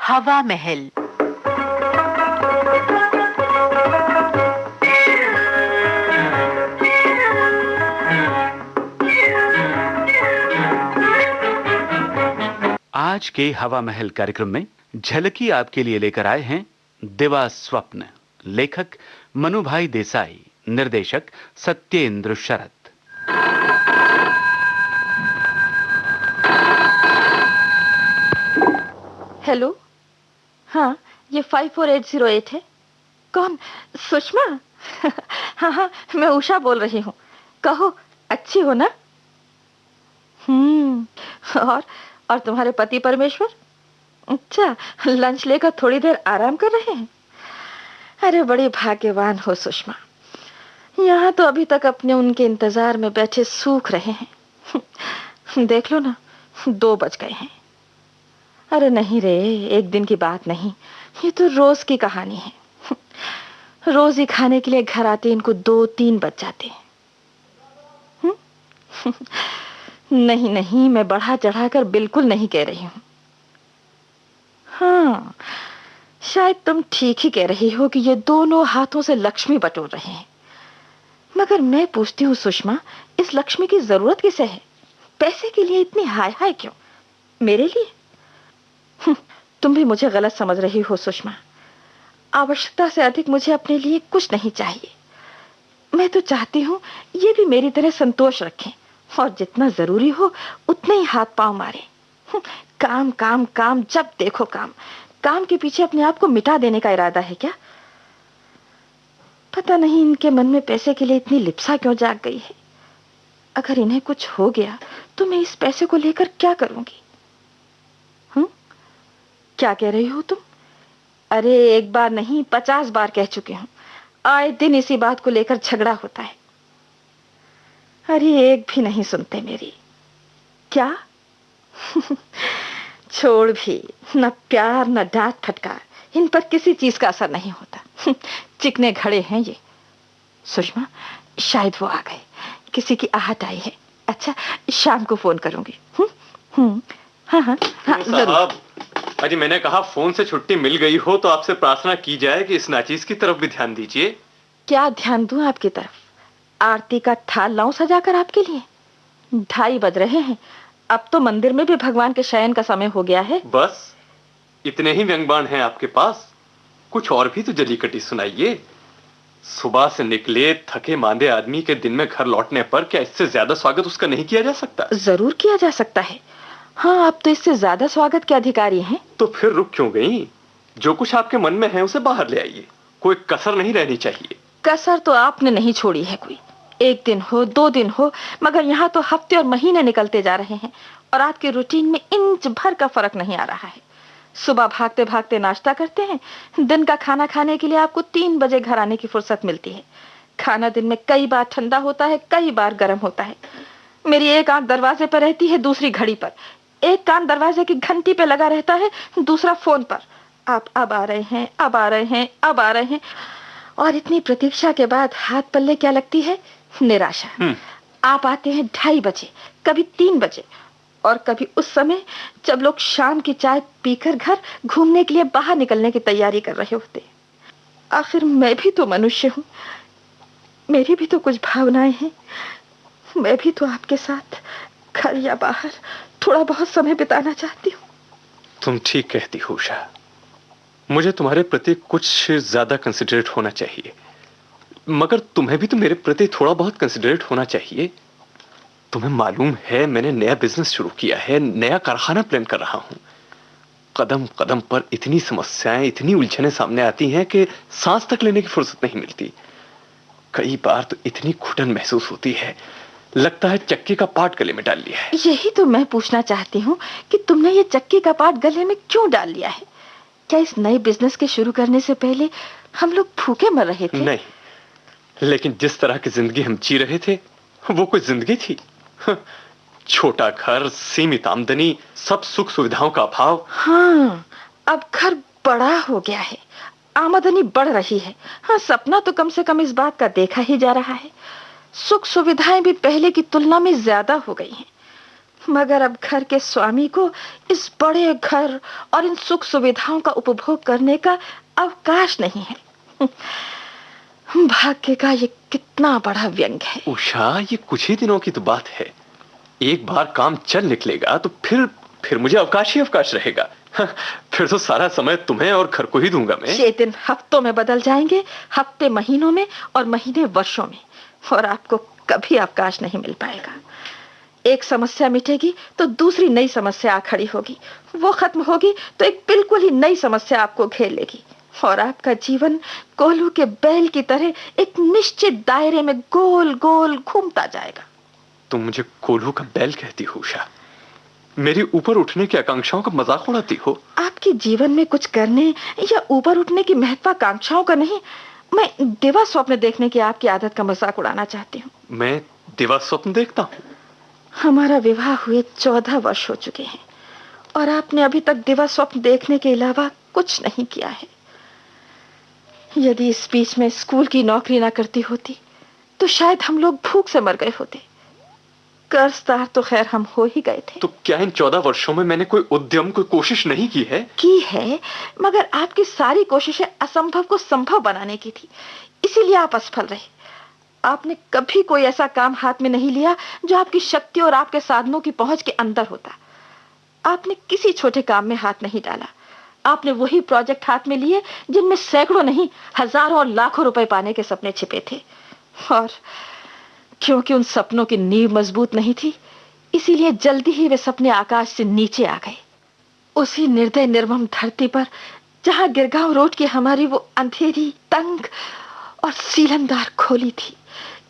हवा महल। आज के हवा महल कार्यक्रम में झलकी आपके लिए लेकर आए हैं दिवा स्वप्न। लेखक मनुभाई देसाई, निर्देशक सत्येंद्र शरत। हेलो, हाँ, ये 54808 है। कौन? सुषमा? हाँ हाँ, मैं उषा बोल रही हूँ। कहो, अच्छी हो ना? और तुम्हारे पति परमेश्वर? अच्छा, लंच लेकर थोड़ी देर आराम कर रहे हैं। अरे बड़ी भाग्यवान हो सुषमा। यहाँ तो अभी तक अपने उनके इंतजार में बैठे सूख रहे हैं। देख लो ना, 2 बज गए हैं। अरे नहीं रे, एक दिन की बात नहीं, ये तो रोज की कहानी है। रोज ही खाने के लिए घर आते इनको 2-3 बज जाते हैं। नहीं नहीं, मैं बढ़ा चढ़ाकर बिल्कुल नहीं कह रही हूँ। हाँ, शायद तुम ठीक ही कह रही हो कि ये दोनों हाथों से लक्ष्मी बटोर रहे हैं। मगर मैं पूछती हूँ सुषमा, इस लक्ष्मी की जरूरत किसे है? पैसे के लिए इतनी हाय हाय क्यों? मेरे लिए? तुम भी मुझे गलत समझ रही हो सुषमा। आवश्यकता से अधिक मुझे अपने लिए कुछ नहीं चाहिए। मैं तो चाहती हूँ ये भी मेरी तरह संतोष रखें और जितना जरूरी हो उतने ही हाथ पांव मारे। काम काम काम, जब देखो काम। काम के पीछे अपने आप को मिटा देने का इरादा है क्या? पता नहीं इनके मन में पैसे के लिए इतनी लिप्सा क्यों जाग गई है। अगर इन्हें कुछ हो गया तो मैं इस पैसे को लेकर क्या करूंगी? क्या कह रही हो तुम? अरे एक बार नहीं, 50 बार कह चुके हूं। आए दिन इसी बात को लेकर झगड़ा होता है। अरे एक भी नहीं सुनते मेरी। क्या? छोड़ भी, न प्यार न डांट फटकार, इन पर किसी चीज का असर नहीं होता। चिकने घड़े हैं ये। सुषमा, शायद वो आ गए, किसी की आहट आई है। अच्छा, शाम को फोन करूंगी। हाँ हाँ हाँ, जरूर। अजी मैंने कहा फोन से छुट्टी मिल गई हो तो आपसे प्रार्थना की जाए कि इस नाचीज की तरफ भी ध्यान दीजिए। क्या ध्यान दूं आपकी तरफ? आरती का थाल लाऊं सजाकर आपके लिए? 2:30 बज रहे हैं। अब तो मंदिर में भी भगवान के शयन का समय हो गया है। बस इतने ही व्यंग्यबाण हैं आपके पास? कुछ और भी तो जली कटी सुनाइए। सुबह से निकले थके मांदे आदमी के दिन में घर लौटने पर क्या इससे ज्यादा स्वागत उसका नहीं किया जा सकता? जरूर किया जा सकता है। हाँ, आप तो इससे ज्यादा स्वागत के अधिकारी हैं। तो फिर रुक क्यों गई? जो कुछ आपके मन में है उसे बाहर ले आइए। कोई कसर नहीं रहनी चाहिए। कसर तो आपने नहीं छोड़ी है कोई। 1 दिन हो, 2 दिन हो, मगर यहाँ तो हफ्ते और महीने निकलते जा रहे हैं और आपके रूटीन में इंच भर का फर्क नहीं आ रहा है। सुबह भागते भागते नाश्ता करते हैं, दिन का खाना खाने के लिए आपको 3 बजे घर आने की फुर्सत मिलती है। खाना दिन में कई बार ठंडा होता है, कई बार गर्म होता है। मेरी एक आंख दरवाजे पर रहती है, दूसरी घड़ी पर। एक कान दरवाजे की घंटी पे लगा रहता है, दूसरा फोन पर। आप अब आ रहे हैं, अब आ रहे हैं, अब आ रहे हैं। और इतनी प्रतीक्षा के बाद हाथ पल्ले क्या लगती है? निराशा। आप आते हैं 2:30 बजे, कभी 3 बजे, और कभी उस समय जब लोग शाम की चाय पीकर घर घूमने के लिए बाहर निकलने की तैयारी कर रहे होते। आखिर मैं भी तो मनुष्य हूँ, मेरी भी तो कुछ भावनाएं हैं। मैं भी तो आपके साथ घर या बाहर थोड़ा बहुत समय बिताना चाहती हूँ। तुम ठीक कहती हो उषा। मुझे तुम्हारे प्रति कुछ ज्यादा कंसिडरेट होना चाहिए, मगर तुम्हें भी तो मेरे प्रति थोड़ा बहुत कंसिडरेट होना चाहिए। तुम्हें मालूम है मैंने नया बिजनेस शुरू किया है, नया कारखाना प्लान कर रहा हूं। कदम कदम पर इतनी समस्याएं, इतनी उलझनें सामने आती हैं कि सांस तक लेने की फुर्सत नहीं मिलती। कई बार तो इतनी घुटन महसूस होती है, लगता है चक्की का पार्ट गले में डाल लिया है। यही तो मैं पूछना चाहती हूँ कि तुमने ये चक्की का पार्ट गले में क्यों डाल लिया है? क्या इस नए बिजनेस के शुरू करने से पहले हम लोग भूखे मर रहे थे? नहीं, लेकिन जिस तरह की जिंदगी हम जी रहे थे वो कोई जिंदगी थी? छोटा घर, सीमित आमदनी, सब सुख सुविधाओं का अभाव। हाँ, अब घर बड़ा हो गया है, आमदनी बढ़ रही है। हाँ, सपना तो कम से कम इस बात का देखा ही जा रहा है। सुख सुविधाएं भी पहले की तुलना में ज्यादा हो गई हैं, मगर अब घर के स्वामी को इस बड़े घर और इन सुख सुविधाओं का उपभोग करने का अवकाश नहीं है। भाग्य का ये कितना बड़ा व्यंग है। उषा, ये कुछ ही दिनों की तो बात है। एक बार काम चल निकलेगा तो फिर मुझे अवकाश ही अवकाश रहेगा। फिर तो सारा समय तुम्हें और घर को ही दूंगा मैं। ये दिन हफ्तों में बदल जाएंगे, हफ्ते महीनों में और महीने वर्षों में, और आपको कभी अवकाश नहीं मिल पाएगा। एक समस्या मिटेगी तो दूसरी नई समस्या आ खड़ी होगी, वो खत्म होगी तो एक बिल्कुल ही नई समस्या आपको घेर लेगी, और आपका जीवन कोल्हू के बैल की तरह एक निश्चित दायरे में गोल गोल घूमता जाएगा। तुम मुझे कोल्हू का बैल कहती हो उषा? मेरी ऊपर उठने की आकांक्षाओं का मजाक उड़ाती हो? आपके जीवन में कुछ करने या ऊपर उठने की महत्वाकांक्षाओं का नहीं, मैं दिवा स्वप्न देखने की आपकी आदत का मजाक उड़ाना चाहती हूँ। मैं दिवा स्वप्न देखता हूँ? हमारा विवाह हुए 14 वर्ष हो चुके हैं और आपने अभी तक दिवा स्वप्न देखने के अलावा कुछ नहीं किया है। यदि इस बीच में स्कूल की नौकरी ना करती होती तो शायद हम लोग भूख से मर गए होते। कर्जदार तो खैर हम हो ही गए थे। तो क्या इन 14 वर्षों में मैंने कोई उद्यम, कोई कोशिश नहीं की है? की है, मगर आपकी सारी कोशिशें असंभव को संभव बनाने की थी, इसीलिए आप असफल रहे। आपने कभी कोई ऐसा काम हाथ में नहीं लिया जो आपकी शक्ति और आपके साधनों की पहुंच के अंदर होता। आपने किसी छोटे काम में हाथ नहीं डाला। आपने वही प्रोजेक्ट हाथ में लिए जिनमें सैकड़ों नहीं, हजारों और लाखों रुपए पाने के सपने छिपे थे, और क्योंकि उन सपनों की नींव मजबूत नहीं थी, इसीलिए जल्दी ही वे सपने आकाश से नीचे आ गए। उसी निर्दय निर्मम धरती पर जहां गिरगांव रोड की हमारी वो अंधेरी, तंग और सीलमदार खोली थी,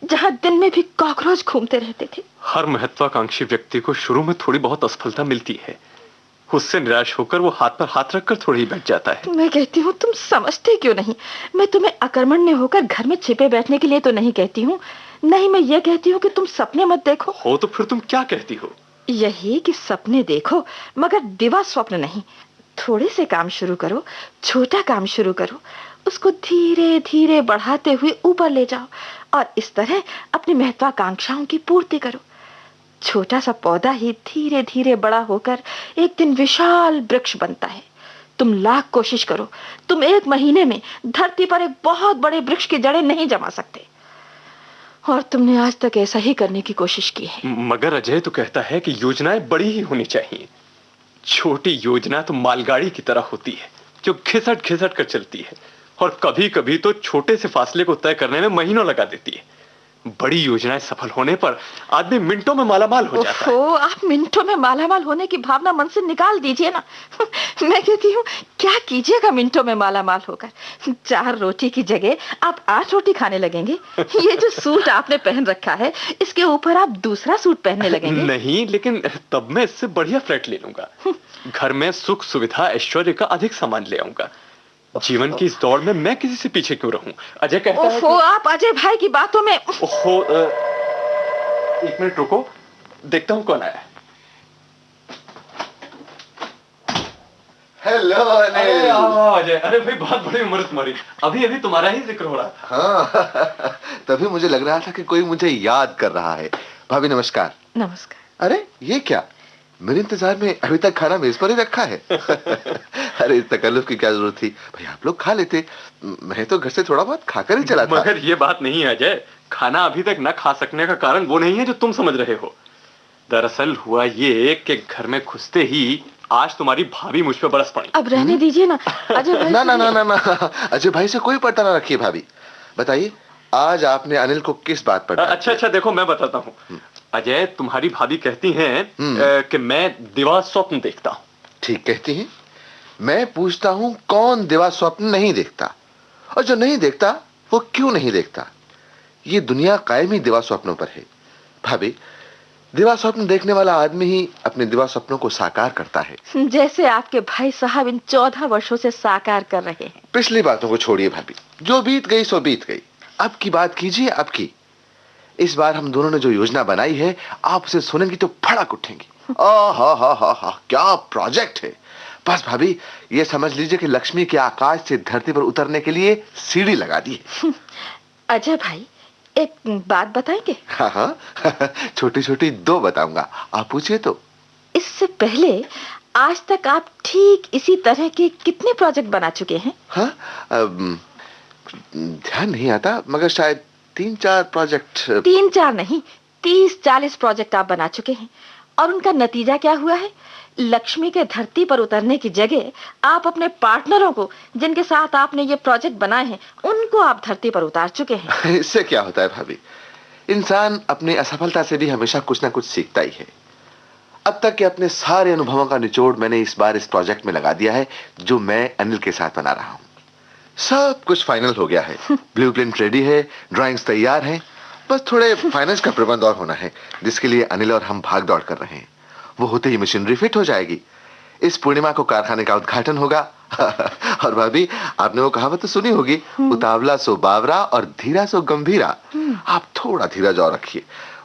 जहां दिन में भी कॉकरोच घूमते रहते थे। हर महत्वाकांक्षी व्यक्ति को शुरू में थोड़ी बहुत असफलता मिलती है, उससे निराश होकर वो हाथ पर हाथ रखकर थोड़ी ही बैठ जाता है। मैं कहती हूँ, तुम समझते क्यों नहीं? मैं तुम्हें अकर्मण्य होकर घर में छिपे बैठने के लिए तो नहीं कहती हूँ, नहीं, मैं ये कहती हूँ कि तुम सपने मत देखो। हो तो फिर तुम क्या कहती हो? यही कि सपने देखो मगर दिवा स्वप्न नहीं। थोड़े से काम शुरू करो, छोटा काम शुरू करो, उसको धीरे धीरे बढ़ाते हुए ऊपर ले जाओ, और इस तरह अपनी महत्वाकांक्षाओं की पूर्ति करो। छोटा सा पौधा ही धीरे धीरे बड़ा होकर एक दिन विशाल वृक्ष बनता है। तुम लाख कोशिश करो, तुम एक महीने में धरती पर एक बहुत बड़े वृक्ष की जड़ें नहीं जमा सकते, और तुमने आज तक ऐसा ही करने की कोशिश की है। मगर अजय तो कहता है कि योजनाएं बड़ी ही होनी चाहिए। छोटी योजना तो मालगाड़ी की तरह होती है जो घिसट घिसट कर चलती है, और कभी कभी तो छोटे से फासले को तय करने में महीनों लगा देती है। बड़ी योजनाएं सफल होने पर आदमी मिनटों में मालामाल हो जाता है। ओहो, आप मिनटों में मालामाल होने की भावना मन से निकाल दीजिए ना। मैं कहती हूँ, क्या कीजिएगा मिनटों में मालामाल होकर? 4 रोटी की जगह आप 8 रोटी खाने लगेंगे। ये जो सूट आपने पहन रखा है, इसके ऊपर आप दूसरा सूट पहनने लगेंगे। नहीं, लेकिन तब मैं इससे बढ़िया फ्लैट ले लूंगा। घर में सुख सुविधा ऐश्वर्य का अधिक सामान ले आऊंगा। जीवन की इस दौड़ में मैं किसी से पीछे क्यों रहूं? अजय कहता है कि... आप अजय भाई की बातों में... ओहो, एक मिनट रुको, देखता हूं कौन आया। हेलो अनिल। अजय, अरे भाई, बहुत बड़ी उम्र तुम्हारी, अभी अभी तुम्हारा ही जिक्र हो रहा था। हाँ, तभी मुझे लग रहा था कि कोई मुझे याद कर रहा है। भाभी नमस्कार। नमस्कार। अरे ये क्या, मेरे इंतजार में अभी तक खाना मेज पर ही रखा है। अरे इस तकल्लुफ की क्या जरूरत थी, भाई आप लोग खा लेते, मैं तो घर से थोड़ा बहुत खाकर ही चला था। मगर ये बात नहीं है अजय, खाना अभी तक न खा सकने का कारण वो नहीं है जो तुम समझ रहे हो। दरअसल हुआ ये कि घर में घुसते ही आज तुम्हारी भाभी मुझ पे बरस पड़ी। अब रहने दीजिए ना अजय भाई। ना ना ना ना ना, अजय भाई से कोई पर्दा ना रखिए। भाभी बताइए, आज आपने अनिल को किस बात पर? अच्छा, देखो मैं बताता हूँ। अजय, तुम्हारी भाभी कहती हैं कि मैं दिवा स्वप्न देखता हूँ। ठीक कहती हैं। मैं पूछता हूँ, कौन दिवा स्वप्न नहीं देखता, और जो नहीं देखता वो क्यों नहीं देखता? ये दुनिया कायम ही दिवा स्वप्नों पर है। भाभी, दिवा स्वप्न देखने वाला आदमी ही अपने दिवा स्वप्नों को साकार करता है, जैसे आपके भाई साहब इन 14 वर्षों से साकार कर रहे हैं। पिछली बातों को छोड़िए भाभी, जो बीत गई सो बीत गई। अब की बात कीजिए, अब की। इस बार हम दोनों ने जो योजना बनाई है, आप उसे सुनेंगी तो भड़क उठेंगी। हा, क्या प्रोजेक्ट है। बस भाभी, ये समझ लीजिए कि लक्ष्मी के आकाश से धरती पर उतरने के लिए सीढ़ी लगा दी है। अजय भाई, एक बात बताएंगे? हाँ, छोटी छोटी 2 बताऊंगा, आप पूछिए तो। इससे पहले आज तक आप ठीक इसी तरह के कितने प्रोजेक्ट बना चुके हैं? हाँ, ध्यान नहीं आता, मगर शायद 3-4 प्रोजेक्ट। 3-4 नहीं, 30-40 प्रोजेक्ट आप बना चुके हैं। और उनका नतीजा क्या हुआ है? लक्ष्मी के धरती पर उतरने की जगह आप अपने पार्टनरों को, जिनके साथ आपने ये प्रोजेक्ट बनाए हैं, उनको आप धरती पर उतार चुके हैं। इससे क्या होता है भाभी, इंसान अपनी असफलता से भी हमेशा कुछ ना कुछ सीखता ही है। अब तक के अपने सारे अनुभवों का निचोड़ मैंने इस बार इस प्रोजेक्ट में लगा दिया है, जो मैं अनिल के साथ बना रहा हूँ। सब कुछ फाइनल हो गया है, ब्लूप्रिंट रेडी है, ड्राइंग्स तैयार हैं, बस थोड़े फाइनेंस का प्रबंध और होना है, जिसके लिए अनिल और हम भाग दौड़ कर रहे हैं। वो होते ही मशीनरी फिट हो जाएगी। इस पूर्णिमा को कारखाने का उद्घाटन होगा। और भाभी, आपने वो कहावत तो सुनी होगी, उतावला सो बावरा और धीरा सो गंभीरा। आप थोड़ा धीरज और रखिए,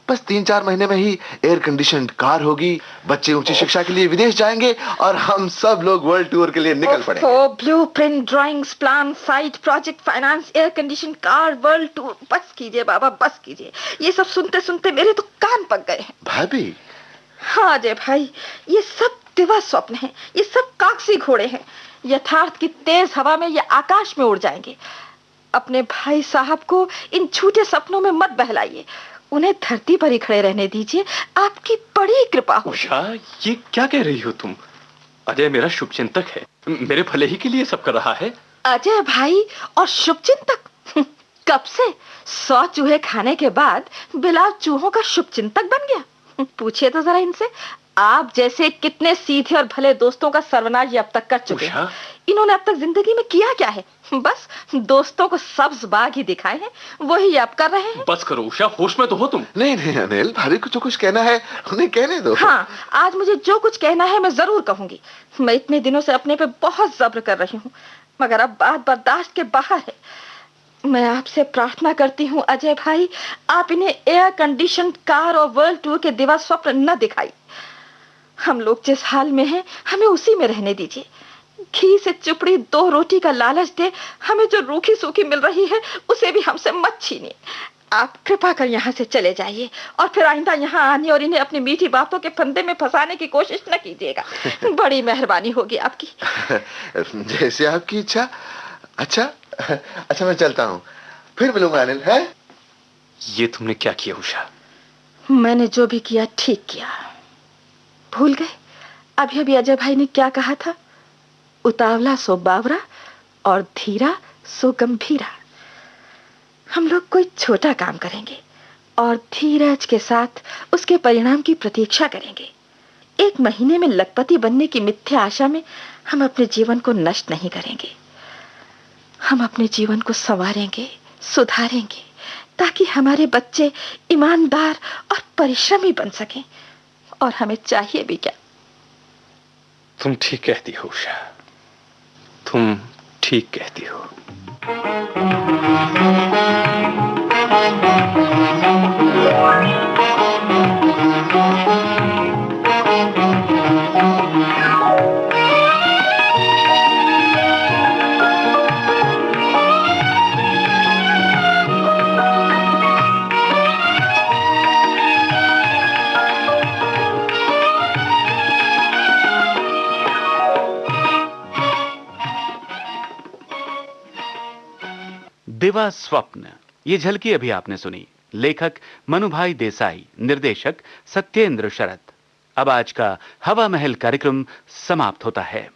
बस 3-4 महीने में ही एयर कंडीशनड कार होगी, बच्चे ऊंची शिक्षा के लिए विदेश जाएंगे और हम सब लोग वर्ल्ड टूर के लिए निकल पड़ेंगे। Blueprint, drawings, plan, site, project, finance, air condition car, world tour, बस कीजिए बाबा, बस कीजिए। ये सब सुनते सुनते मेरे तो कान पक गए हैं। भाभी। हाँ अजय भाई, ये सब दिवा स्वप्न है, ये सब कागजी घोड़े हैं। यथार्थ की तेज हवा में ये आकाश में उड़ जाएंगे। अपने भाई साहब को इन झूठे सपनों में मत बहलाइए, उन्हें धरती पर ही खड़े रहने दीजिए। आपकी बड़ी कृपा हो। उषा, ये क्या कह रही हो तुम? अजय मेरा शुभचिंतक है, मेरे भले ही के लिए सब कर रहा है। अजय भाई और शुभचिंतक? कब से 100 चूहे खाने के बाद बिलाल चूहों का शुभचिंतक बन गया? पूछिए तो जरा इनसे, आप जैसे कितने सीधे और भले दोस्तों का सर्वनाश ये अब तक कर चुके हैं। इन्होंने अब तक जिंदगी में किया क्या है? बस दोस्तों को सब्ज बाग ही दिखाए हैं, वही आप कर रहे हैं। बस करो उषा, होश में तो हो तुम। नहीं नहीं अनिल, भाभी को जो कुछ कहना है उन्हें कहने दो। हाँ, आज मुझे जो कुछ कहना है मैं जरूर कहूंगी। मैं इतने दिनों से अपने पे बहुत जब्र कर रही हूँ, मगर अब बात बर्दाश्त के बाहर है। मैं आपसे प्रार्थना करती हूँ अजय भाई, आप इन्हें एयर कंडीशन कार और वर्ल्ड टूर के दिवा स्वप्न न दिखाई। हम लोग जिस हाल में हैं, हमें उसी में रहने दीजिए। घी से चुपड़ी 2 रोटी का लालच दे हमें जो रूखी सूखी मिल रही है, उसे भी हमसे मत छीनिए। आप कृपा कर यहाँ से चले जाइए और फिर आइंदा यहाँ आने और इन्हें अपनी मीठी बातों के फंदे में फंसाने की कोशिश न कीजिएगा। बड़ी मेहरबानी होगी आपकी। जैसे आपकी इच्छा। अच्छा मैं चलता हूँ, फिर मिलूंगा अनिल। है ये तुमने क्या किया उषा? मैंने जो भी किया ठीक किया। भूल गए अभी अभी अजय भाई ने क्या कहा था? उतावला सो बावरा और धीरा सो गंभीरा। हम लोग कोई छोटा काम करेंगे और धीरज के साथ उसके परिणाम की प्रतीक्षा करेंगे। 1 महीने में लखपति बनने की मिथ्या आशा में हम अपने जीवन को नष्ट नहीं करेंगे। हम अपने जीवन को संवारेंगे, सुधारेंगे, ताकि हमारे बच्चे ईमानदार और परिश्रमी बन सकें। और हमें चाहिए भी क्या? तुम ठीक कहती हो उषा, तुम ठीक कहती हो। दिवा स्वप्न, ये झलकी अभी आपने सुनी। लेखक मनुभाई देसाई, निर्देशक सत्येंद्र शरद। अब आज का हवा महल कार्यक्रम समाप्त होता है।